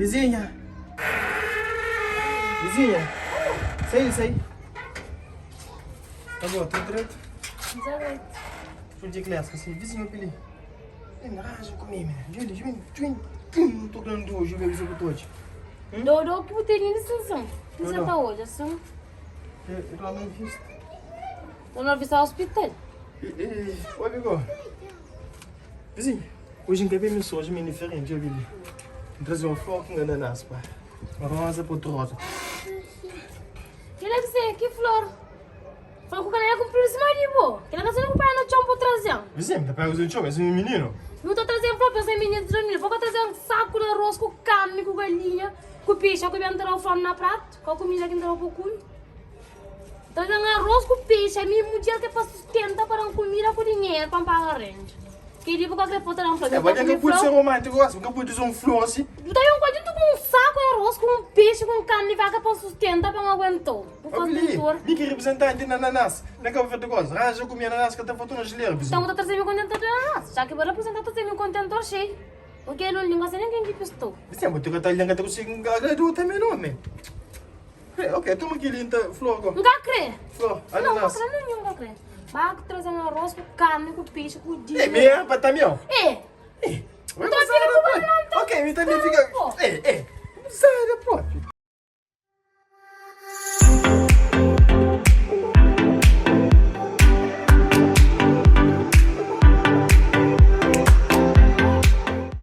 Vizinha! Vizinha! Sai! Tá bom, tudo direito? Direito. Fui de classe, assim, vizinho, peli. Arranja comigo, menina. Não tô ganhando hoje, eu vejo isso hoje. Dodo que você tem licença. Você tá hoje, assim? Eu lá não fiz. Tô na vista ao hospital. Oi, Vigor. Vizinho, hoje em que bem hoje é diferente, eu vi. Trazer um flor com ananás, pá. Uma rosa por rosa. Que é que você? Que flor? Flor com canela com príncipe marido. Que é que você não comprar no chão pra trazer? Vizinho, tá pegando o chão, esse menino. Não tô trazendo flor pra esse menino de família. Vou trazer um saco de arroz com carne, com galinha, com peixe, com entrar o forno na prato, com a comida que entrou pro cu. Trazendo arroz com peixe, é mesmo dia que é pra sustentar para uma comida com dinheiro para pagar a renda. Que tipo qualquer foto não flor. É, mas que pode ser romântico, nunca pode ser um flor assim. Tu tá um coadinho com um saco de arroz, com um peixe, com carne, vaca para sustentar para não aguentar. Vou fazer dor. Me que representante de ananás. Não é que eu vou fazer coisa. Arranja comer ananás que até faltou na geleira, vizinho. Então vou trazer meu contentor de ananás. Já que vou representar, trazer meu contentor cheio. Porque ele não liga sem ninguém que pistou. Vizinho, mas tu que tá olhando que tu consigo engagar do também não, né? Ok, toma aqui linda flor agora. Nunca crê. Flor, Não, ananás. nunca crê. Vai trazer um arroz com carne, com peixe, com dinheiro. É mesmo, patamião? É. Vai passar depois. Ok, me também fica... Sai depois.